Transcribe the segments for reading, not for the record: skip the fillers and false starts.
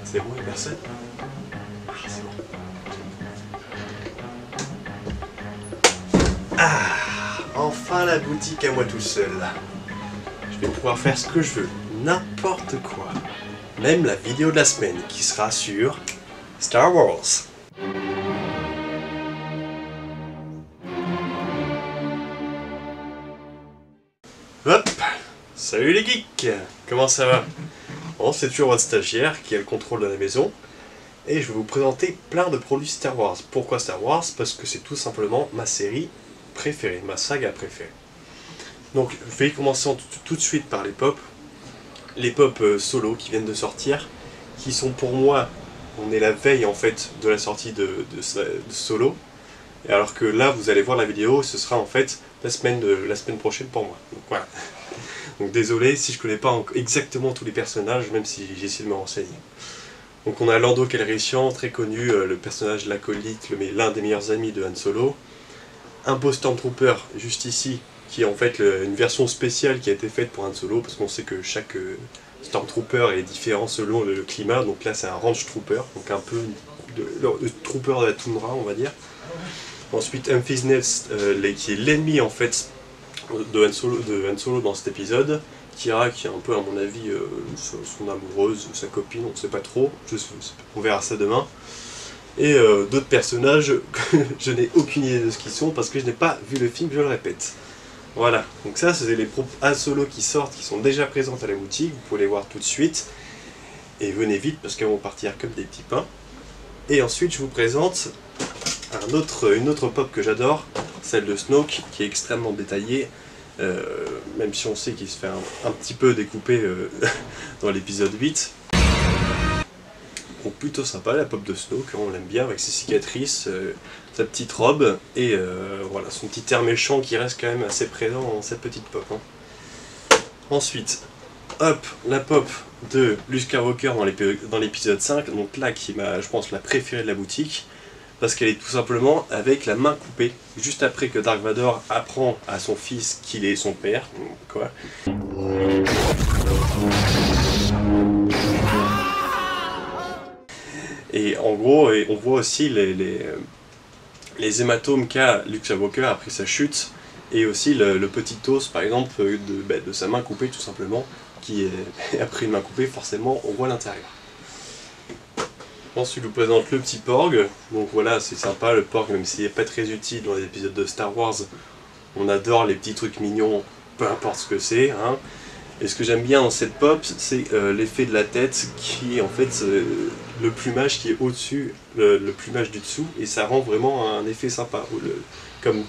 C'est bon, il n'y a personne? Ah, c'est bon. Ah, enfin la boutique à moi tout seul. Je vais pouvoir faire ce que je veux, n'importe quoi. Même la vidéo de la semaine qui sera sur Star Wars. Hop! Salut les geeks! Comment ça va? Bon, c'est toujours votre stagiaire qui a le contrôle de la maison. Et je vais vous présenter plein de produits Star Wars. Pourquoi Star Wars? Parce que c'est tout simplement ma série préférée, ma saga préférée. Donc je vais commencer tout de suite par les pop. Les pop solo qui viennent de sortir, qui sont pour moi, on est la veille en fait de la sortie de solo. Et alors que là vous allez voir la vidéo, ce sera en fait la semaine prochaine pour moi. Donc voilà. Donc désolé si je connais pas exactement tous les personnages, même si j'essaie de me renseigner. Donc on a Lando Calrissian, très connu, le personnage de l'acolyte, l'un des meilleurs amis de Han Solo. Un beau Stormtrooper juste ici, qui est en fait une version spéciale qui a été faite pour Han Solo, parce qu'on sait que chaque Stormtrooper est différent selon le climat. Donc là c'est un Range Trooper, donc un peu le Trooper de la toundra on va dire. Ensuite Enfys Nest, qui est l'ennemi en fait de Han Solo dans cet épisode. Kira qui est un peu à mon avis son amoureuse, sa copine, on ne sait pas trop, on verra ça demain. Et d'autres personnages, je n'ai aucune idée de ce qu'ils sont parce que je n'ai pas vu le film, je le répète. Voilà, donc ça c'est les Han Solo qui sortent, qui sont déjà présentes à la boutique, vous pouvez les voir tout de suite. Et venez vite parce qu'elles vont partir comme des petits pains. Et ensuite je vous présente une autre pop que j'adore, celle de Snoke, qui est extrêmement détaillée. Même si on sait qu'il se fait un petit peu découper dans l'épisode 8. Donc plutôt sympa la pop de Snoke, on l'aime bien avec ses cicatrices, sa petite robe et voilà son petit air méchant qui reste quand même assez présent dans cette petite pop. Hein. Ensuite, hop, la pop de Luke Skywalker dans l'épisode 5, donc là qui est je pense la préférée de la boutique. Parce qu'elle est tout simplement avec la main coupée, juste après que Dark Vador apprend à son fils qu'il est son père. Quoi. Et en gros, on voit aussi les hématomes qu'a Luke Skywalker après sa chute, et aussi le petit os par exemple de sa main coupée tout simplement, qui est après une main coupée, forcément on voit l'intérieur. Ensuite je vous présente le petit Porg, donc voilà c'est sympa le Porg même s'il n'est pas très utile dans les épisodes de Star Wars, on adore les petits trucs mignons, peu importe ce que c'est. Hein. Et ce que j'aime bien dans cette pop, c'est l'effet de la tête qui est en fait le plumage qui est au-dessus, le plumage du dessous, et ça rend vraiment un effet sympa, comme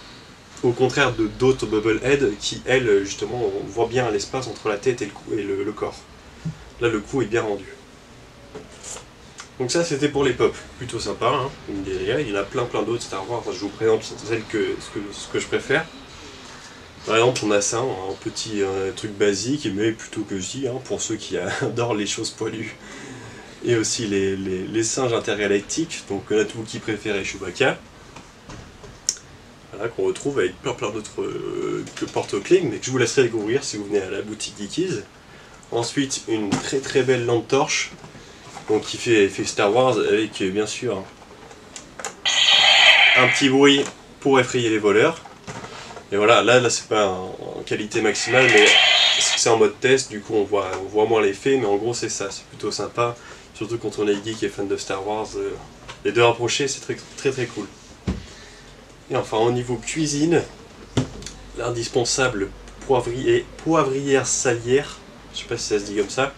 au contraire de d'autres Bubblehead qui elles justement on voit bien l'espace entre la tête et le corps. Là le cou est bien rendu. Donc ça c'était pour les pop, plutôt sympa, hein. Il y en a plein d'autres Star Wars, je vous présente ce que je préfère. Par exemple on a ça, un petit truc basique, mais plutôt que je hein, pour ceux qui adorent les choses poilues. Et aussi les singes intergalactiques, donc notre Wookie préféré Chewbacca. Voilà, qu'on retrouve avec plein d'autres porte-clés, mais que je vous laisserai découvrir si vous venez à la boutique Geekies. Ensuite une très belle lampe torche. Donc qui fait Star Wars avec bien sûr un petit bruit pour effrayer les voleurs. Et voilà, là c'est pas en qualité maximale, mais c'est en mode test, du coup on voit moins l'effet, mais en gros c'est ça, c'est plutôt sympa. Surtout quand on est geek et fan de Star Wars, les deux rapprochés c'est très cool. Et enfin au niveau cuisine, l'indispensable poivrière salière, je sais pas si ça se dit comme ça.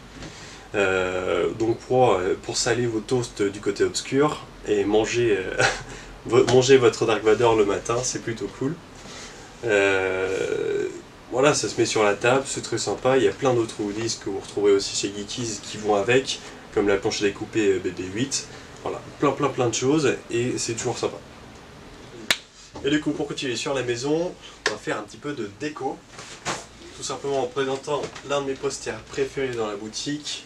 Donc pour saler vos toasts du côté obscur et manger votre Dark Vador le matin, c'est plutôt cool. Voilà, ça se met sur la table, c'est très sympa. Il y a plein d'autres goodies que vous retrouverez aussi chez Geekies qui vont avec, comme la planche à découper BB8. Voilà, plein de choses et c'est toujours sympa. Et du coup, pour continuer sur la maison, on va faire un petit peu de déco. Tout simplement en présentant l'un de mes posters préférés dans la boutique,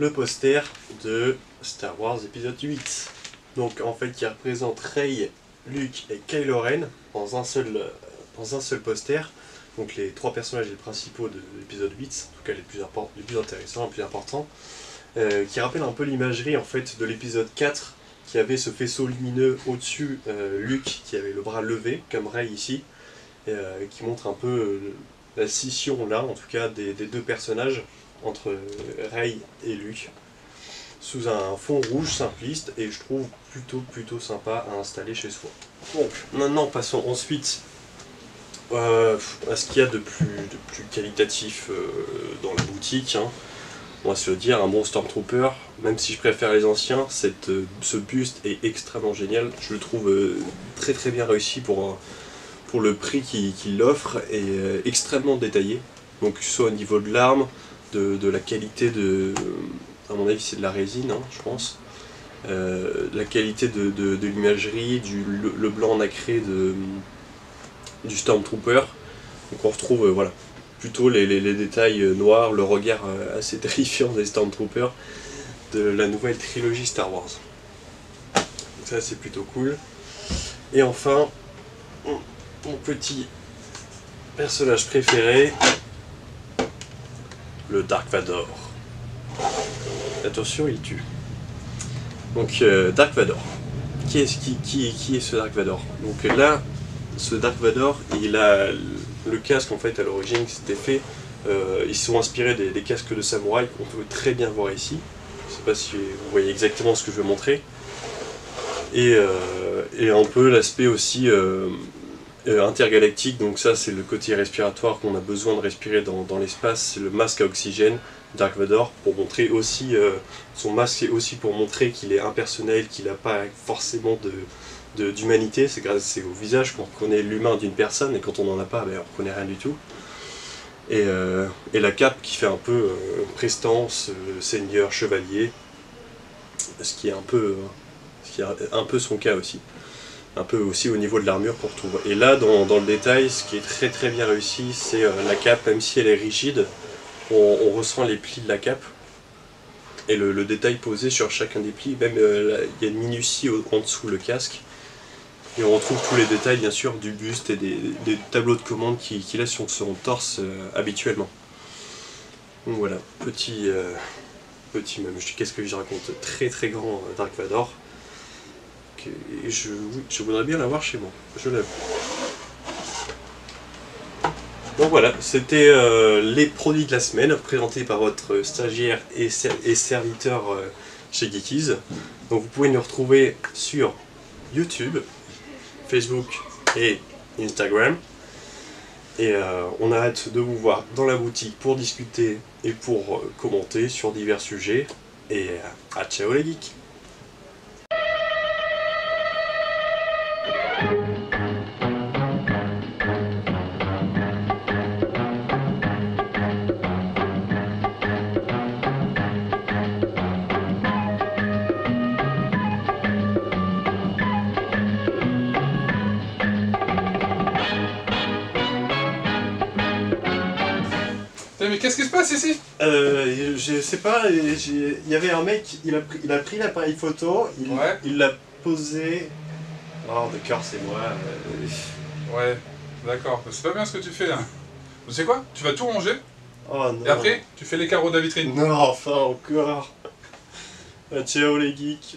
le poster de Star Wars épisode 8. Donc en fait qui représente Rey, Luke et Kylo Ren dans un seul poster. donc les 3 personnages les principaux de l'épisode 8, en tout cas les plus intéressants, les plus importants, qui rappellent un peu l'imagerie en fait de l'épisode 4, qui avait ce faisceau lumineux au-dessus, Luke qui avait le bras levé, comme Rey ici, qui montre un peu la scission là, en tout cas des 2 personnages, entre Rey et Luke, sous un fond rouge simpliste, et je trouve plutôt sympa à installer chez soi. Donc maintenant passons ensuite à ce qu'il y a de plus qualitatif dans la boutique, hein. On va se le dire, un bon Stormtrooper, même si je préfère les anciens, ce buste est extrêmement génial. Je le trouve très bien réussi pour le prix qu'il offre, et extrêmement détaillé. Donc que ce soit au niveau de l'arme, de la qualité à mon avis c'est de la résine, hein, je pense. La qualité de l'imagerie, le blanc nacré du Stormtrooper. Donc on retrouve voilà, plutôt les détails noirs, le regard assez terrifiant des Stormtroopers de la nouvelle trilogie Star Wars. Donc ça c'est plutôt cool. Et enfin, mon petit personnage préféré, le Dark Vador. Attention, il tue. Donc Dark Vador. Qui est ce Dark Vador? Donc là, ce Dark Vador, il a le casque en fait à l'origine qui s'était fait. Ils se sont inspirés des casques de samouraï qu'on peut très bien voir ici. Je ne sais pas si vous voyez exactement ce que je veux montrer. Et un peu l'aspect aussi intergalactique, donc ça c'est le côté respiratoire qu'on a besoin de respirer dans l'espace, c'est le masque à oxygène Dark Vador, pour montrer aussi, son masque est aussi pour montrer qu'il est impersonnel, qu'il n'a pas forcément d'humanité, c'est au visage qu'on reconnaît l'humain d'une personne, et quand on n'en a pas, ben, on ne reconnaît rien du tout. Et la cape qui fait un peu prestance, seigneur, chevalier, ce qui est un peu son cas aussi. Un peu aussi au niveau de l'armure qu'on retrouve. Et là, dans le détail, ce qui est très bien réussi, c'est la cape, même si elle est rigide, on ressent les plis de la cape, et le détail posé sur chacun des plis, même il y a une minutie en dessous le casque, et on retrouve tous les détails bien sûr du buste et des tableaux de commande qu'il a sur son torse habituellement. Donc voilà, petit même, qu'est-ce que je raconte, très grand Dark Vador. Et je voudrais bien l'avoir chez moi, je l'avoue. Donc voilà, c'était les produits de la semaine présentés par votre stagiaire et serviteur chez Geekies. Donc vous pouvez nous retrouver sur YouTube, Facebook et Instagram. Et on a hâte de vous voir dans la boutique pour discuter et pour commenter sur divers sujets. Et à ciao les geeks! Mais qu'est-ce qui se passe ici? Je sais pas, il y avait un mec, il a pris l'appareil photo, il l'a posé... Oh d'accord, c'est moi. Ouais, d'accord, c'est pas bien ce que tu fais là. Tu sais quoi? Tu vas tout ranger, oh non. Et après, tu fais les carreaux de la vitrine. Non, enfin encore. Ciao les geeks.